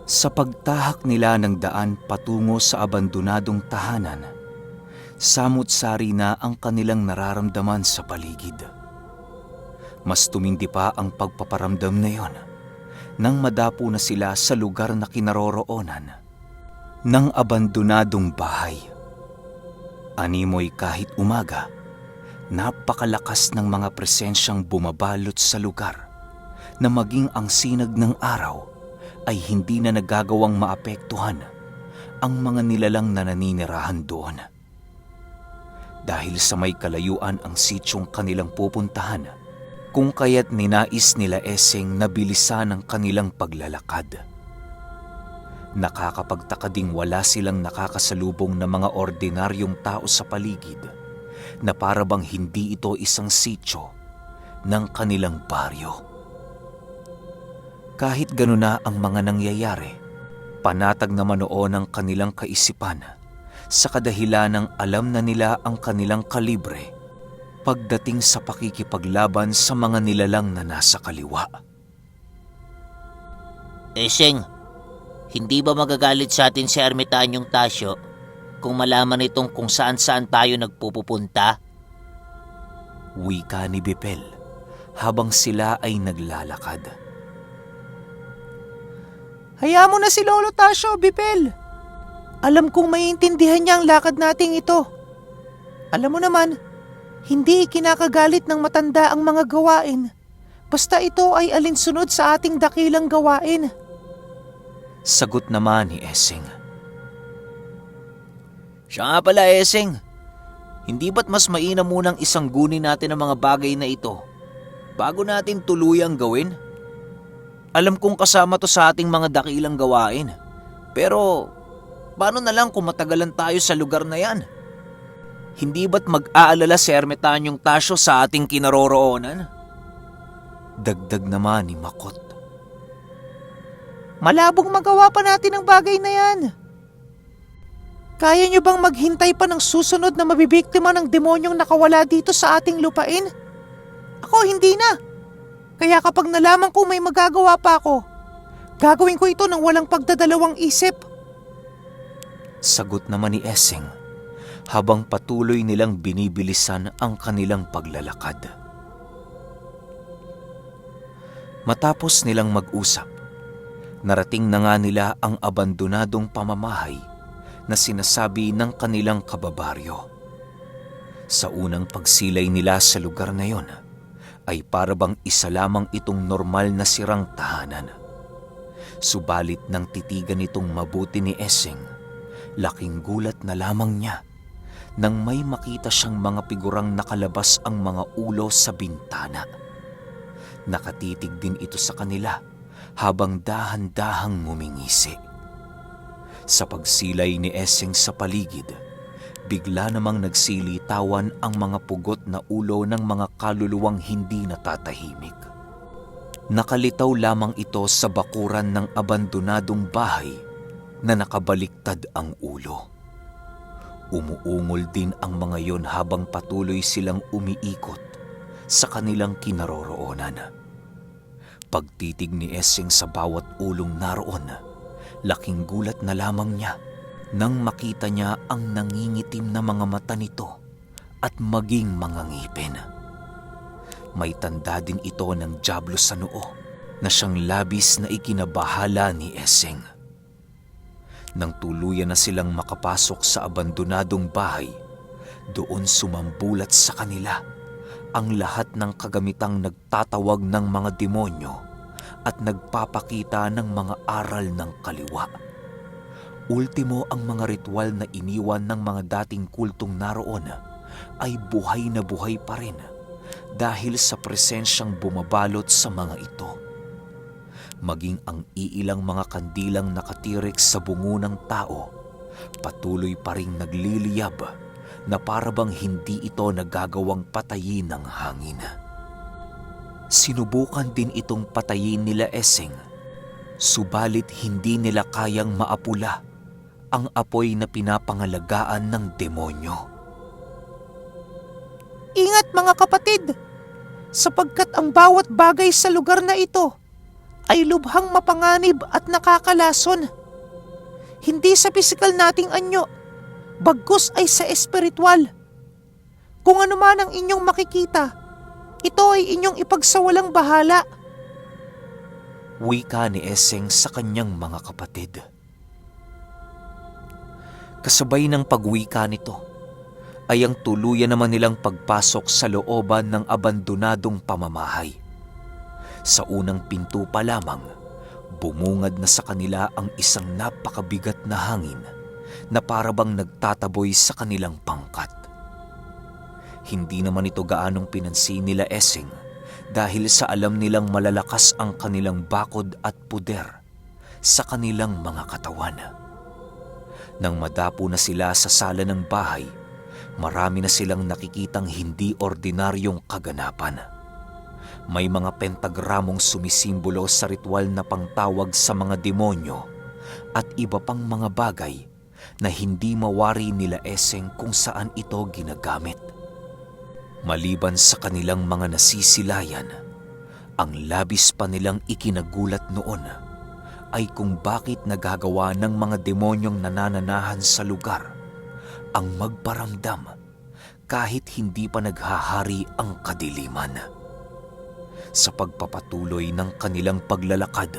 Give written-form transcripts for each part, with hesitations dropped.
Sa pagtahak nila ng daan patungo sa abandonadong tahanan, samut-sari na ang kanilang nararamdaman sa paligid. Mas tumindi pa ang pagpaparamdam na iyon nang madapo na sila sa lugar na kinaroroonan ng abandonadong bahay. Animoy kahit umaga, napakalakas ng mga presensyang bumabalot sa lugar na maging ang sinag ng araw ay hindi na nagagawang maapektuhan ang mga nilalang na naninirahan doon. Dahil sa may kalayuan ang sityong kanilang pupuntahan, kung kaya't ninais nila Eseng na bilisan ang kanilang paglalakad. Nakakapagtaka ding wala silang nakakasalubong na mga ordinaryong tao sa paligid na para bang hindi ito isang sityo ng kanilang baryo. Kahit gano'n na ang mga nangyayari, panatag naman noon ang kanilang kaisipan sa kadahilanang alam na nila ang kanilang kalibre pagdating sa pakikipaglaban sa mga nilalang na nasa kaliwa. Eseng, hindi ba magagalit sa atin si Ermitanyong Tasyo kung malaman itong kung saan-saan tayo nagpupunta? Wika ni Bipel habang sila ay naglalakad. Hayaan mo na si Lolo Tasyo, Bipel. Alam kong maiintindihan niya ang lakad nating ito. Alam mo naman, hindi kinakagalit ng matanda ang mga gawain. Basta ito ay alinsunod sa ating dakilang gawain. Sagot naman ni Eseng. Siya nga pala, Eseng. Hindi ba't mas mainam munang isanggunin natin ang mga bagay na ito bago natin tuluyang gawin? Alam kong kasama to sa ating mga dakilang gawain. Pero paano na lang kung matagalan tayo sa lugar na yan? Hindi ba't mag-aalala si Ermitanyong Tasyo sa ating kinaroroonan? Dagdag naman ni Makot. Malabong magawa pa natin ang bagay na yan. Kaya niyo bang maghintay pa ng susunod na mabibiktima ng demonyong nakawala dito sa ating lupain? Ako hindi na. Kaya kapag nalaman ko may magagawa pa ako, gagawin ko ito ng walang pagdadalawang isip. Sagot naman ni Eseng habang patuloy nilang binibilisan ang kanilang paglalakad. Matapos nilang mag-usap, narating na nga nila ang abandonadong pamamahay na sinasabi ng kanilang kababaryo. Sa unang pagsilay nila sa lugar na yon, ay parabang isa lamang itong normal na sirang tahanan. Subalit nang titigan itong mabuti ni Eseng, laking gulat na lamang niya nang may makita siyang mga figurang nakalabas ang mga ulo sa bintana. Nakatitig din ito sa kanila habang dahan-dahang ngumingisi. Sa pagsilay ni Eseng sa paligid, bigla namang nagsilitawan ang mga pugot na ulo ng mga kaluluwang hindi natatahimik. Nakalitaw lamang ito sa bakuran ng abandonadong bahay na nakabaliktad ang ulo. Umuungol din ang mga yon habang patuloy silang umiikot sa kanilang kinaroroonan. Pagtitig ni Eseng sa bawat ulong naroon, laking gulat na lamang niya nang makita niya ang nangingitim na mga mata nito at maging mga ngipin. May tanda din ito ng dyablo sa noo na siyang labis na ikinabahala ni Eseng. Nang tuluyan na silang makapasok sa abandonadong bahay, doon sumambulat sa kanila ang lahat ng kagamitang nagtatawag ng mga demonyo at nagpapakita ng mga aral ng kaliwa. Ultimo, ang mga ritual na iniwan ng mga dating kultong naroon ay buhay na buhay pa rin dahil sa presensyang bumabalot sa mga ito. Maging ang iilang mga kandilang nakatirik sa bungo ng tao, patuloy pa ring nagliliyab na parabang hindi ito nagagawang patayin ng hangin. Sinubukan din itong patayin nila Eseng, subalit hindi nila kayang maapula ang apoy na pinapangalagaan ng demonyo. Ingat mga kapatid, sapagkat ang bawat bagay sa lugar na ito ay lubhang mapanganib at nakakalason. Hindi sa pisikal nating anyo, bagkus ay sa espiritual. Kung ano man ang inyong makikita, ito ay inyong ipagsawalang bahala. Wika ni Eseng sa kanyang mga kapatid. Kasabay ng pagwika nito, ay ang tuluyan naman nilang pagpasok sa looban ng abandonadong pamamahay. Sa unang pinto pa lamang, bumungad na sa kanila ang isang napakabigat na hangin na parabang nagtataboy sa kanilang pangkat. Hindi naman ito gaanong pinansin nila Eseng dahil sa alam nilang malalakas ang kanilang bakod at puder sa kanilang mga katawan. Nang madapo na sila sa sala ng bahay, marami na silang nakikitang hindi ordinaryong kaganapan. May mga pentagramong sumisimbolo sa ritual na pangtawag sa mga demonyo at iba pang mga bagay na hindi mawari nila Eseng kung saan ito ginagamit. Maliban sa kanilang mga nasisilayan, ang labis pa nilang ikinagulat noon ay kung bakit nagagawa ng mga demonyong nanananahan sa lugar ang magparamdam kahit hindi pa naghahari ang kadiliman. Sa pagpapatuloy ng kanilang paglalakad,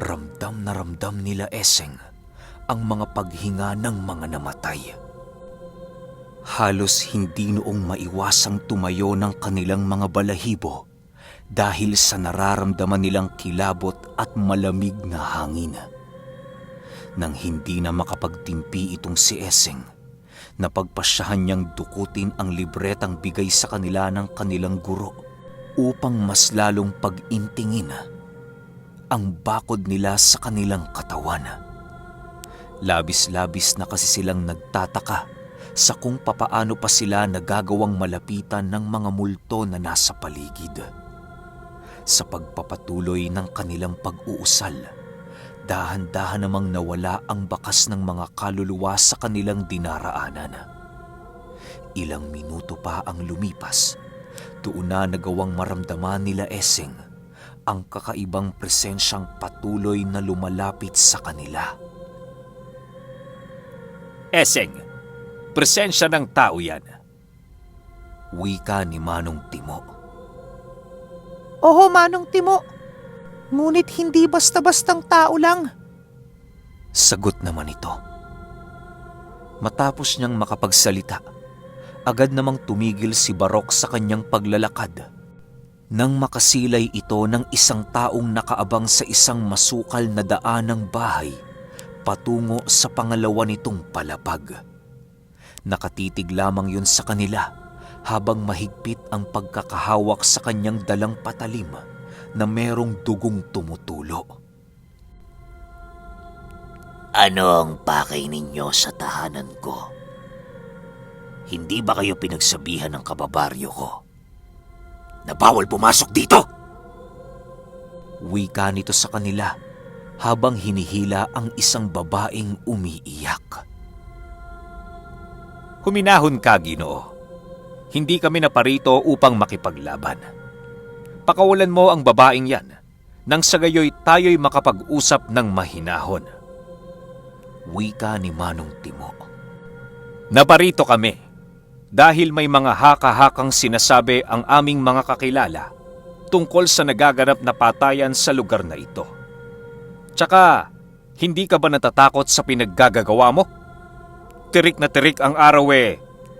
ramdam na ramdam nila Eseng ang mga paghinga ng mga namatay. Halos hindi noong maiwasang tumayo ng kanilang mga balahibo dahil sa nararamdaman nilang kilabot at malamig na hangin. Nang hindi na makapagtimpi itong si Eseng, napagpasyahan niyang dukutin ang libretang bigay sa kanila ng kanilang guro upang mas lalong pag-intingin ang bakod nila sa kanilang katawan. Labis-labis na kasi silang nagtataka sa kung papaano pa sila nagagawang malapitan ng mga multo na nasa paligid. Sa pagpapatuloy ng kanilang pag-uusal, dahan-dahan namang nawala ang bakas ng mga kaluluwa sa kanilang dinaraanan. Ilang minuto pa ang lumipas, doon na nagawang maramdaman nila Eseng ang kakaibang presensyang patuloy na lumalapit sa kanila. Eseng, presensya ng tao yan. Wika ni Manong Timo. Oho, Manong Timo. Ngunit hindi basta-bastang tao lang. Sagot naman ito. Matapos niyang makapagsalita, agad namang tumigil si Barok sa kanyang paglalakad nang makasilay ito ng isang taong nakaabang sa isang masukal na daan ng bahay patungo sa pangalawa nitong palapag. Nakatitig lamang yun sa kanila habang mahigpit ang pagkakahawak sa kanyang dalang patalim na merong dugong tumutulo. Ano ang pakay ninyo sa tahanan ko? Hindi ba kayo pinagsabihan ng kababaryo ko na bawal pumasok dito? Wika nito sa kanila habang hinihila ang isang babaeng umiiyak. Huminahon ka, Ginoo. Hindi kami naparito upang makipaglaban. Pakawalan mo ang babaeng yan nang sa gayoy tayo'y makapag-usap ng mahinahon. Wika ni Manong Timo. Naparito kami dahil may mga haka-hakang sinasabi ang aming mga kakilala tungkol sa nagaganap na patayan sa lugar na ito. Tsaka, hindi ka ba natatakot sa pinaggagawa mo? Tirik na tirik ang araw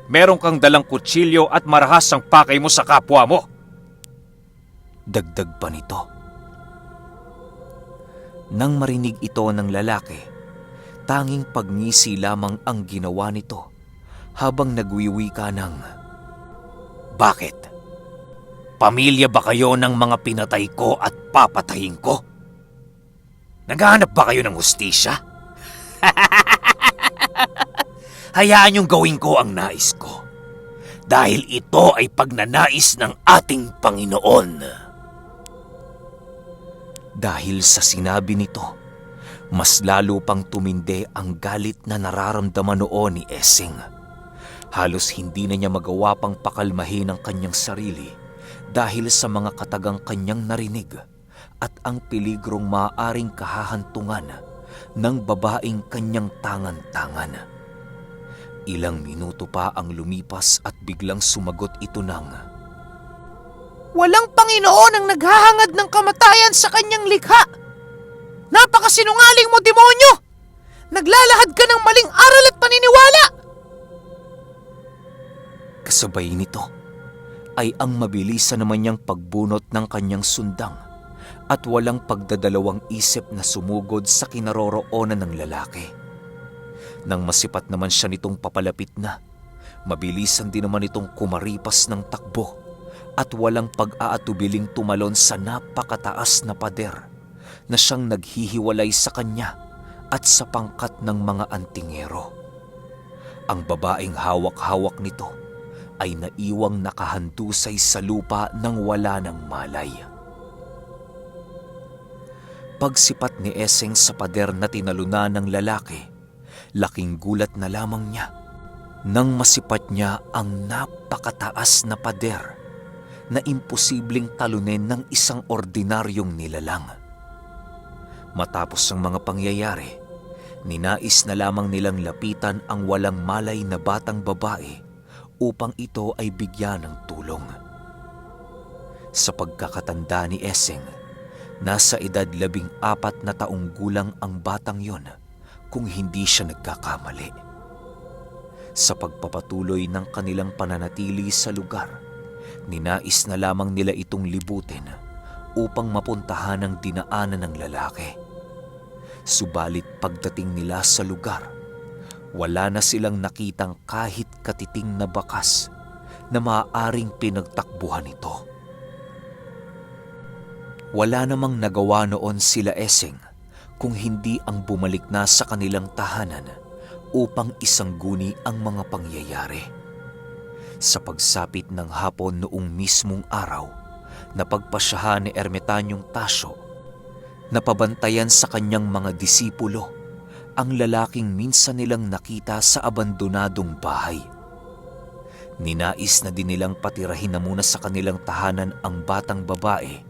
meron kang dalang kutsilyo at marahas ang pakay mo sa kapwa mo. Dagdag pa nito. Nang marinig ito ng lalaki, tanging pagngisi lamang ang ginawa nito habang nagwiwika ng, Bakit? Pamilya ba kayo ng mga pinatay ko at papatayin ko? Naghahanap ba kayo ng hustisya? Hayaan niyong gawin ko ang nais ko. Dahil ito ay pagnanais ng ating Panginoon. Dahil sa sinabi nito, mas lalo pang tumindi ang galit na nararamdaman noon ni Eseng. Halos hindi na niya magawa pang pakalmahin ang kanyang sarili dahil sa mga katagang kanyang narinig at ang peligrong maaaring kahahantungan ng babaeng kanyang tangan-tangan. Ilang minuto pa ang lumipas at biglang sumagot ito ng, Walang Panginoon ang naghahangad ng kamatayan sa kanyang likha! Napakasinungaling mo, demonyo! Naglalahad ka ng maling aral at paniniwala! kasabay nito ay ang mabilisan naman niyang pagbunot ng kanyang sundang at walang pagdadalawang isip na sumugod sa kinaroroonan ng lalaki. Nang masipat naman siya nitong papalapit na, mabilisan din naman itong kumaripas ng takbo at walang pag-aatubiling tumalon sa napakataas na pader na siyang naghihiwalay sa kanya at sa pangkat ng mga antingero. Ang babaeng hawak-hawak nito ay naiwang nakahandusay sa lupa nang wala ng malay. Pagsipat ni Eseng sa pader na tinalunan ng lalaki, laking gulat na lamang niya nang masipat niya ang napakataas na pader na imposibleng talunin ng isang ordinaryong nilalang. Matapos ang mga pangyayari, ninais na lamang nilang lapitan ang walang malay na batang babae upang ito ay bigyan ng tulong. Sa pagkakatanda ni Eseng, nasa edad 14 na taong gulang ang batang yon kung hindi siya nagkakamali. Sa pagpapatuloy ng kanilang pananatili sa lugar, ninais na lamang nila itong libutin upang mapuntahan ang dinaanan ng lalaki. Subalit pagdating nila sa lugar, wala na silang nakitang kahit katiting na bakas na maaaring pinagtakbuhan ito. Wala namang nagawa noon sila Eseng kung hindi ang bumalik na sa kanilang tahanan upang isangguni ang mga pangyayari. Sa pagsapit ng hapon noong mismong araw, napagpasyahan ni Ermitanyong Tasyo na pabantayan sa kanyang mga disipulo ang lalaking minsan nilang nakita sa abandonadong bahay. Ninais na din nilang patirahin na muna sa kanilang tahanan ang batang babae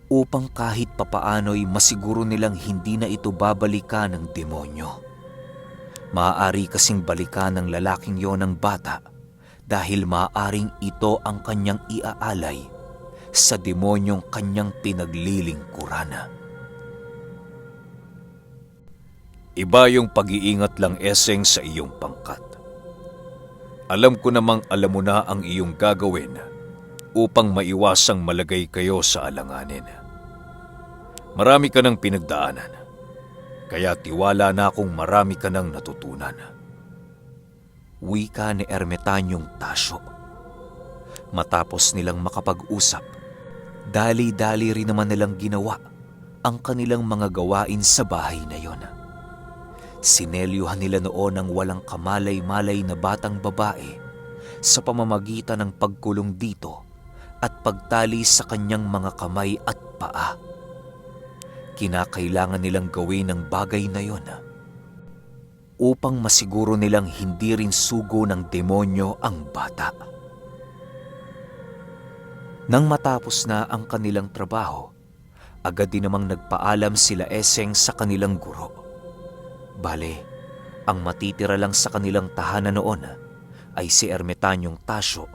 upang kahit papaano'y masiguro nilang hindi na ito babalikan ng demonyo. Maaari kasing balikan ng lalaking yon ang bata dahil maaaring ito ang kanyang iaalay sa demonyong kanyang pinaglilingkuran. Iba yung pag-iingat lang, Eseng, sa iyong pangkat. Alam ko namang alam mo na ang iyong gagawin upang maiwasang malagay kayo sa alanganin. Marami ka ng pinagdaanan, kaya tiwala na akong marami ka ng natutunan. Wika ni Ermitanyong Tasyo. Matapos nilang makapag-usap, dali-dali rin naman nilang ginawa ang kanilang mga gawain sa bahay na yon. Sinelyuhan nila noon ang walang kamalay-malay na batang babae sa pamamagitan ng pagkulong dito at pagtali sa kanyang mga kamay at paa. Kinakailangan nilang gawin ang bagay na yon upang masiguro nilang hindi rin sugo ng demonyo ang bata. Nang matapos na ang kanilang trabaho, agad din namang nagpaalam sila Eseng sa kanilang guro. Bale, ang matitira lang sa kanilang tahanan noon ay si Ermitanyong Tasyo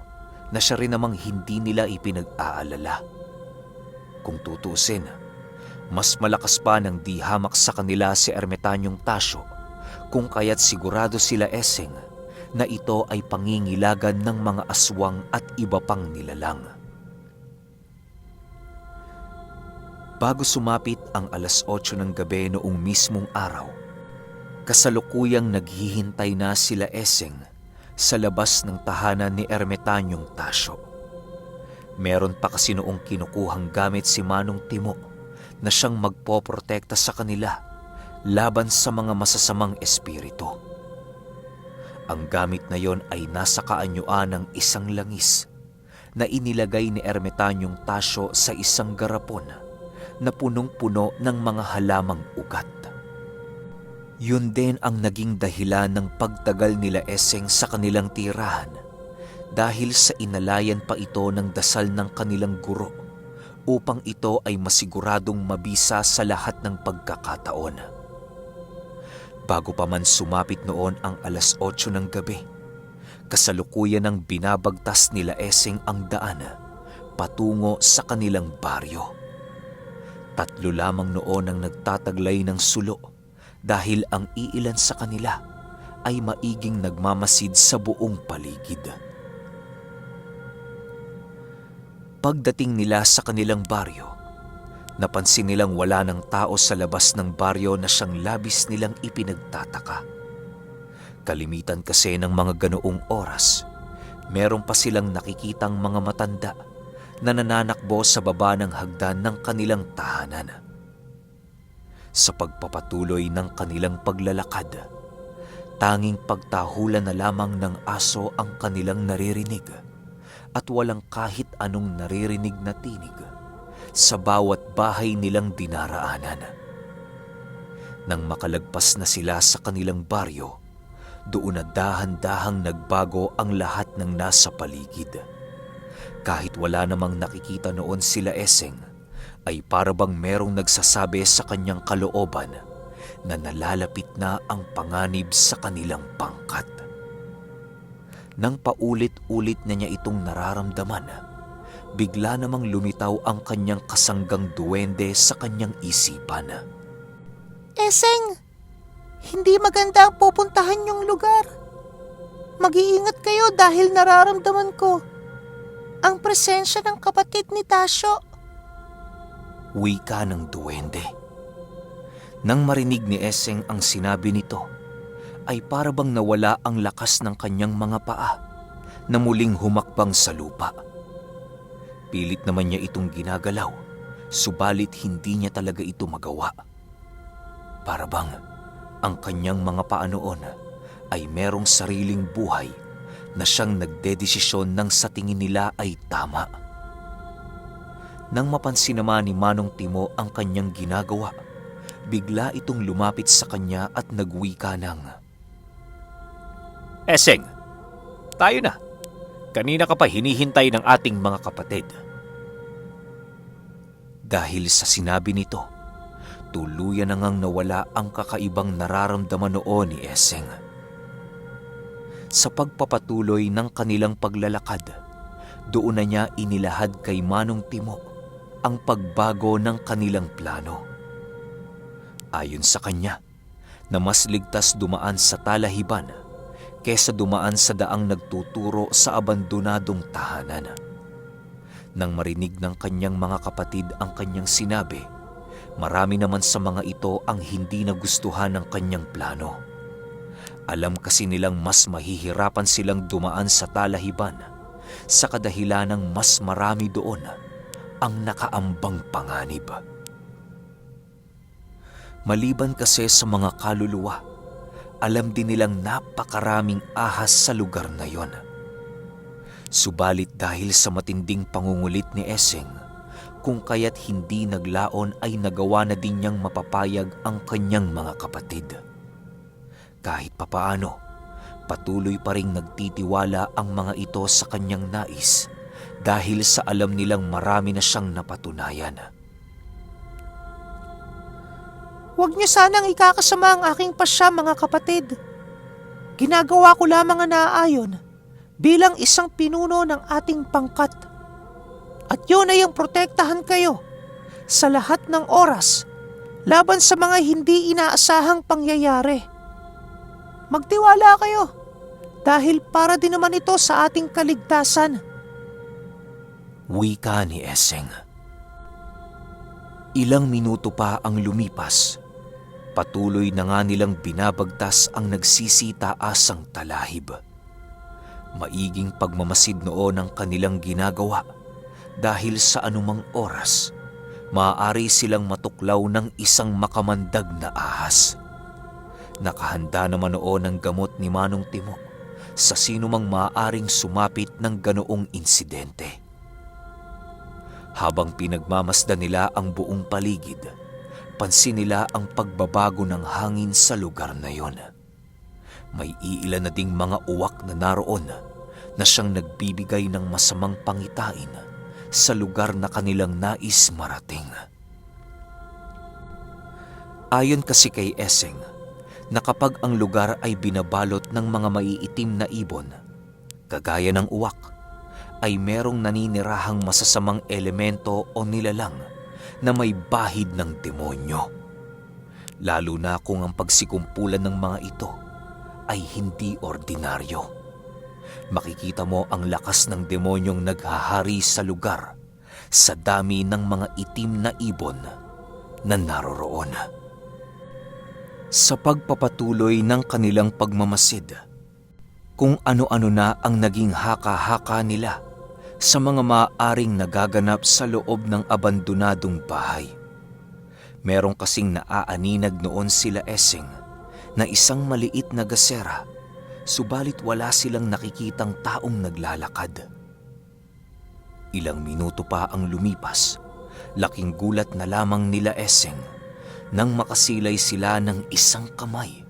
na siya rin namang hindi nila ipinag-aalala. Kung tutusin, mas malakas pa ng di hamak sa kanila si Ermitanyong Tasyo kung kaya't sigurado sila Eseng na ito ay pangingilagan ng mga aswang at iba pang nilalang. Bago sumapit ang 8:00 ng gabi noong mismong araw, kasalukuyang naghihintay na sila Eseng sa labas ng tahanan ni Ermitanyong Tasyo. Meron pa kasi noong kinukuhang gamit si Manong Timo na siyang magpoprotekta sa kanila laban sa mga masasamang espiritu. Ang gamit na yon ay nasa kaanyuan ng isang langis na inilagay ni Ermitanyong Tasyo sa isang garapon na punong-puno ng mga halamang ugat. Yun din ang naging dahilan ng pagtagal nila Eseng sa kanilang tirahan dahil sa inalayan pa ito ng dasal ng kanilang guro upang ito ay masiguradong mabisa sa lahat ng pagkakataon. Bago pa man sumapit noon ang 8:00 ng gabi, kasalukuyan ng binabagtas nila Eseng ang daan patungo sa kanilang baryo. 3 lamang noon ang nagtataglay ng sulo dahil ang iilan sa kanila ay maiging nagmamasid sa buong paligid. Pagdating nila sa kanilang baryo, napansin nilang wala ng tao sa labas ng baryo na siyang labis nilang ipinagtataka. Kalimitan kasi ng mga ganoong oras, meron pa silang nakikitang mga matanda na nananakbo sa baba ng hagdan ng kanilang tahanan. Sa pagpapatuloy ng kanilang paglalakad, tanging pagtahulan na lamang ng aso ang kanilang naririnig at walang kahit anong naririnig na tinig sa bawat bahay nilang dinaraanan. Nang makalagpas na sila sa kanilang baryo, doon na dahan-dahang nagbago ang lahat ng nasa paligid. Kahit wala namang nakikita noon sila Eseng, ay parabang merong nagsasabi sa kanyang kalooban na nalalapit na ang panganib sa kanilang pangkat. Nang paulit-ulit na niya itong nararamdaman, bigla namang lumitaw ang kanyang kasanggang duwende sa kanyang isipan. Eseng, hindi maganda ang pupuntahan yung lugar. Mag-iingat kayo dahil nararamdaman ko ang presensya ng kapatid ni Tasyo. Wika ng duwende. Nang marinig ni Eseng ang sinabi nito, ay parabang nawala ang lakas ng kanyang mga paa na muling humakbang sa lupa. Pilit naman niya itong ginagalaw, subalit hindi niya talaga ito magawa. Parabang ang kanyang mga paa noon ay merong sariling buhay na siyang nagdedesisyon ng sa tingin nila ay tama. Nang mapansin naman ni Manong Timo ang kanyang ginagawa, bigla itong lumapit sa kanya at nagwika ng, Eseng, tayo na. Kanina ka pa hinihintay ng ating mga kapatid. Dahil sa sinabi nito, tuluyan na ngang nawala ang kakaibang nararamdaman noon ni Eseng. Sa pagpapatuloy ng kanilang paglalakad, doon na niya inilahad kay Manong Timo ang pagbago ng kanilang plano. Ayon sa kanya, na mas ligtas dumaan sa talahiban kesa dumaan sa daang nagtuturo sa abandonadong tahanan. Nang marinig ng kanyang mga kapatid ang kanyang sinabi, marami naman sa mga ito ang hindi nagustuhan ng kanyang plano. Alam kasi nilang mas mahihirapan silang dumaan sa talahiban sa kadahilanang mas marami doon ang nakaambang panganib. Maliban kasi sa mga kaluluwa, alam din nilang napakaraming ahas sa lugar na yon. Subalit dahil sa matinding pangungulit ni Eseng, kung kaya't hindi naglaon ay nagawa na din niyang mapapayag ang kanyang mga kapatid. Kahit papaano, patuloy pa ring nagtitiwala ang mga ito sa kanyang nais dahil sa alam nilang marami na siyang napatunayan. Huwag niyo sanang ikakasama ang aking pasya, mga kapatid. Ginagawa ko lamang ang naaayon bilang isang pinuno ng ating pangkat. At yun ay ang protektahan kayo sa lahat ng oras laban sa mga hindi inaasahang pangyayari. Magtiwala kayo dahil para din naman ito sa ating kaligtasan. Wika ni Eseng. Ilang minuto pa ang lumipas. Patuloy na nga nilang binabagtas ang nagsisitaasang talahib. Maiging pagmamasid noon ang kanilang ginagawa dahil sa anumang oras, maaari silang matuklaw ng isang makamandag na ahas. Nakahanda naman noon ang gamot ni Manong Timo sa sinumang maaaring sumapit ng ganoong insidente. Habang pinagmamasdan nila ang buong paligid, pansin nila ang pagbabago ng hangin sa lugar na yon. May iilan na ding mga uwak na naroon na siyang nagbibigay ng masamang pangitain sa lugar na kanilang nais marating. Ayon kasi kay Eseng, na kapag ang lugar ay binabalot ng mga maiitim na ibon, kagaya ng uwak, ay merong naninirahang masasamang elemento o nilalang na may bahid ng demonyo. Lalo na kung ang pagsikumpulan ng mga ito ay hindi ordinaryo. Makikita mo ang lakas ng demonyong naghahari sa lugar sa dami ng mga itim na ibon na naroroon. Sa pagpapatuloy ng kanilang pagmamasid, kung ano-ano na ang naging haka-haka nila sa mga maaaring nagaganap sa loob ng abandonadong bahay. Merong kasing naaaninag noon sila Eseng na isang maliit na gasera, subalit wala silang nakikitang taong naglalakad. Ilang minuto pa ang lumipas, laking gulat na lamang nila Eseng nang makasilay sila ng isang kamay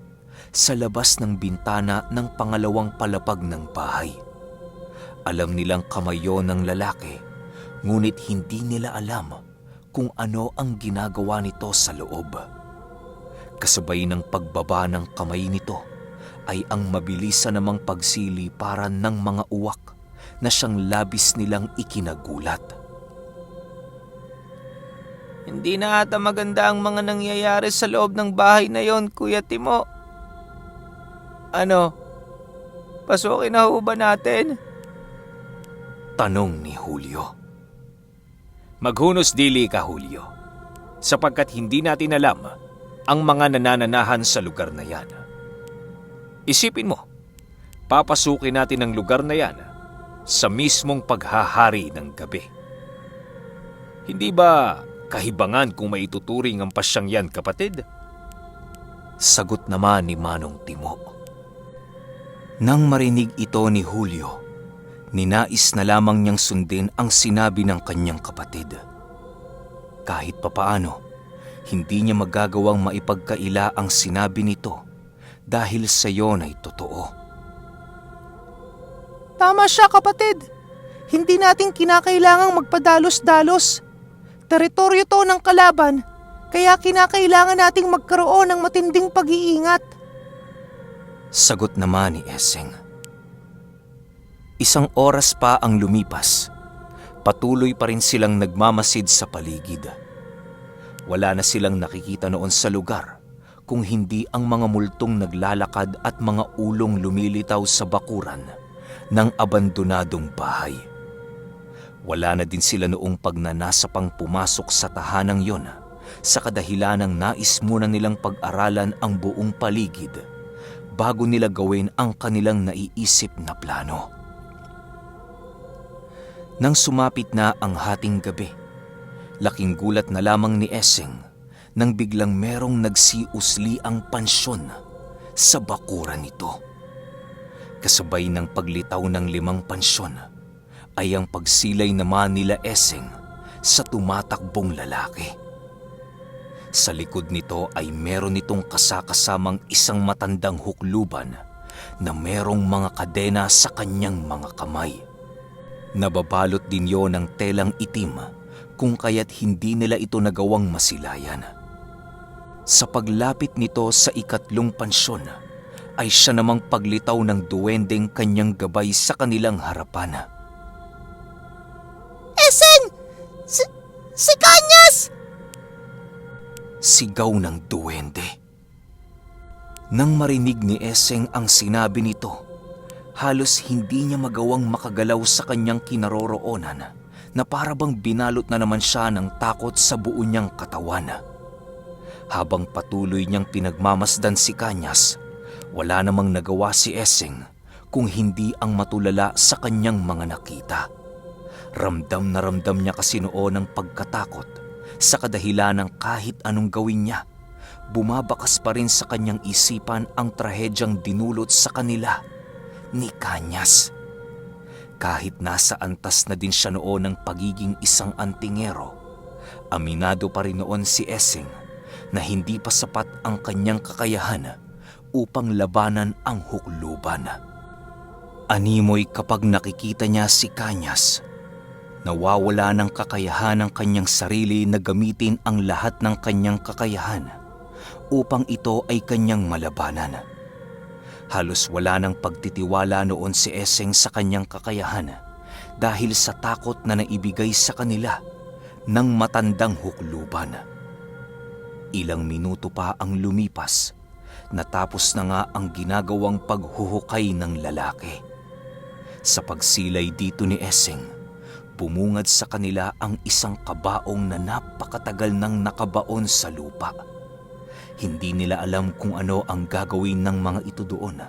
sa labas ng bintana ng pangalawang palapag ng bahay. Alam nilang kamay yon ng lalaki, ngunit hindi nila alam kung ano ang ginagawa nito sa loob. Kasabay ng pagbaba ng kamay nito ay ang mabilisan namang pagsiliparan ng mga uwak na siyang labis nilang ikinagulat. Hindi na ata maganda ang mga nangyayari sa loob ng bahay na yon, Kuya Timo. Ano? Pasukin na ho ba natin? Tanong ni Julio. Maghunos dili ka, Julio, sapagkat hindi natin alam ang mga nanananahan sa lugar na yan. Isipin mo, papasukin natin ang lugar na yan sa mismong paghahari ng gabi. Hindi ba kahibangan kung maituturing ang pasyang yan, kapatid? Sagot naman ni Manong Timo. Nang marinig ito ni Julio, ninais na lamang niyang sundin ang sinabi ng kanyang kapatid. Kahit papaano, hindi niya magagawang maipagkaila ang sinabi nito dahil sa iyon ay totoo. Tama siya, kapatid. Hindi natin kinakailangang magpadalos-dalos. Teritoryo to ng kalaban, kaya kinakailangan nating magkaroon ng matinding pag-iingat. Sagot naman ni Eseng. Isang oras pa ang lumipas. Patuloy pa rin silang nagmamasid sa paligid. Wala na silang nakikita noon sa lugar kung hindi ang mga multong naglalakad at mga ulong lumilitaw sa bakuran ng abandonadong bahay. Wala na din sila noong pagnanasapang pumasok sa tahanang yon sa kadahilanang nais muna nilang pag-aralan ang buong paligid bago nila gawin ang kanilang naiisip na plano. Nang sumapit na ang hating gabi, laking gulat na lamang ni Eseng nang biglang merong nagsiusli ang pansyon sa bakuran nito. Kasabay ng paglitaw ng 5 pansyon ay ang pagsilay naman nila Eseng sa tumatakbong lalaki. Sa likod nito ay meron itong kasakasamang isang matandang hukluban na merong mga kadena sa kanyang mga kamay. Nababalot din yon ng telang itim kung kaya't hindi nila ito nagawang masilayan. Sa paglapit nito sa 3 pansyon ay siya namang paglitaw ng duwendeng kanyang gabay sa kanilang harapan. Eseng! Si Kanyas! Sigaw ng duwende. Nang marinig ni Eseng ang sinabi nito, halos hindi niya magawang makagalaw sa kanyang kinaroroonan na para bang binalot na naman siya ng takot sa buo niyang katawan. Habang patuloy niyang pinagmamasdan si Kanyas, wala namang nagawa si Eseng kung hindi ang matulala sa kanyang mga nakita. Ramdam na ramdam niya kasi noon ang pagkatakot sa kadahilanang kahit anong gawin niya, bumabakas pa rin sa kanyang isipan ang trahedyang dinulot sa kanila ni Kanyas. Kahit nasa antas na din siya noon ng pagiging isang antingero, aminado pa rin noon si Eseng na hindi pa sapat ang kanyang kakayahan upang labanan ang hukluban. Animoy kapag nakikita niya si Kanyas Nawawala ng kakayahan ng kanyang sarili na gamitin ang lahat ng kanyang kakayahan upang ito ay kanyang malabanan. Halos wala ng pagtitiwala noon si Eseng sa kanyang kakayahan dahil sa takot na naibigay sa kanila ng matandang hukluban. Ilang minuto pa ang lumipas, natapos na nga ang ginagawang paghuhukay ng lalaki. Sa pagsilay dito ni Eseng, bumungad sa kanila ang isang kabaong na napakatagal nang nakabaon sa lupa. Hindi nila alam kung ano ang gagawin ng mga ito doon,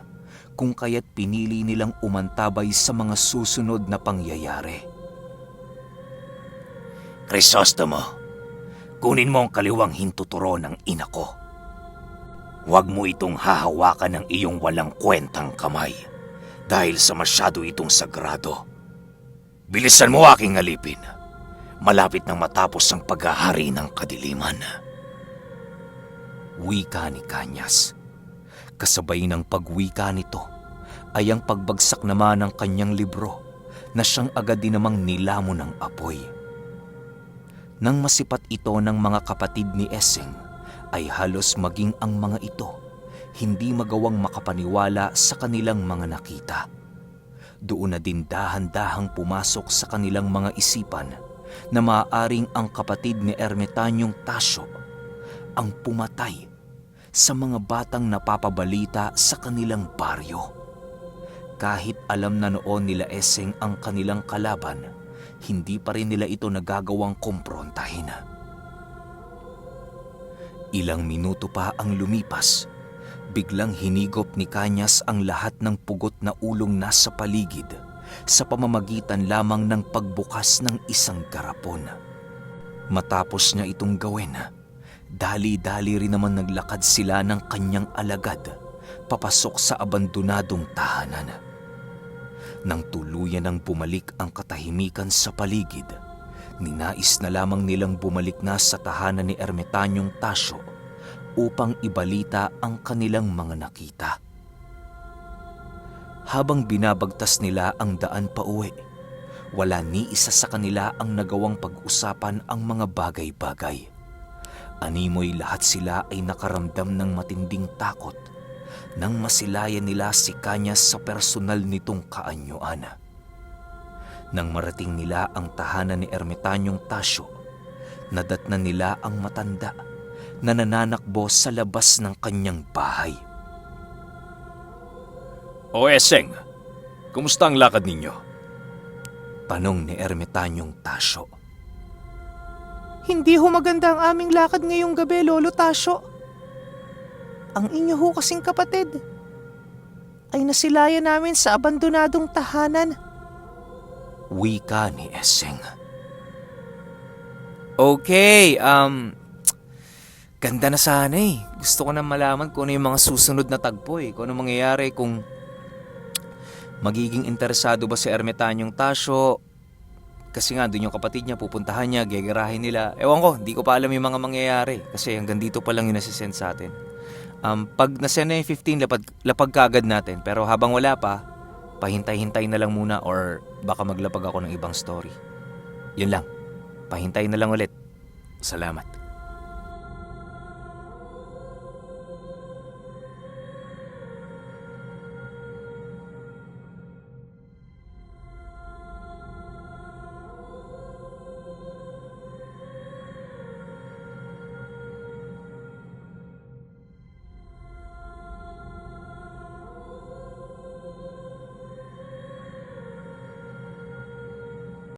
kung kaya't pinili nilang umantabay sa mga susunod na pangyayari. Crisostomo, kunin mo ang kaliwang hintuturo ng ina ko. Huwag mo itong hahawakan ng iyong walang kwentang kamay dahil sa masyado itong sagrado. Bilisan mo aking alipin. Malapit nang matapos ang paghahari ng kadiliman. Wika ni Kanyas. Kasabay ng pagwika nito ay ang pagbagsak naman ng kanyang libro na siyang agad din namang nilamon ng apoy. Nang masipat ito ng mga kapatid ni Eseng, ay halos maging ang mga ito hindi magawang makapaniwala sa kanilang mga nakita. Doon na din dahan-dahang pumasok sa kanilang mga isipan na maaaring ang kapatid ni Ermitanyong Tasyo ang pumatay sa mga batang napapabalita sa kanilang baryo. Kahit alam na noon nila Eseng ang kanilang kalaban, hindi pa rin nila ito nagagawang kumprontahin. Ilang minuto pa ang lumipas, biglang hinigop ni Kanyas ang lahat ng pugot na ulong nasa paligid sa pamamagitan lamang ng pagbukas ng isang garapon. Matapos niya itong gawin, dali-dali rin naman naglakad sila ng kanyang alagad papasok sa abandonadong tahanan. Nang tuluyan ng bumalik ang katahimikan sa paligid, ninais na lamang nilang bumalik na sa tahanan ni Ermitanyong Tasyo upang ibalita ang kanilang mga nakita. Habang binabagtas nila ang daan pauwi, wala ni isa sa kanila ang nagawang pag-usapan ang mga bagay-bagay. Animoy lahat sila ay nakaramdam ng matinding takot nang masilayan nila si Kanyas sa personal nitong kaanyuan. Nang marating nila ang tahanan ni Ermitanyong Tasyo, nadatnan nila ang matanda na nananakbo sa labas ng kanyang bahay. O Eseng, kumusta ang lakad ninyo? Tanong ni Ermitanyong Tasyo. Hindi ho maganda ang aming lakad ngayong gabi, Lolo Tasyo. Ang inyo ho kasing kapatid ay nasilayan namin sa abandonadong tahanan. Wika ni Eseng. Okay, ganda na sana eh. Gusto ko na malaman kung ano yung mga susunod na tagpo eh. Kung ano mangyayari, kung magiging interesado ba si Ermitanyong Tasyo. Kasi nga, doon yung kapatid niya, pupuntahan niya, gegerahin nila. Ewan ko, hindi ko pa alam yung mga mangyayari. Kasi hanggang dito pa lang yung nasisend sa atin. Pag nasend na yung 15, lapag kagad natin. Pero habang wala pa, pahintay-hintay na lang muna or baka maglapag ako ng ibang story. Yun lang. Pahintay na lang ulit. Salamat.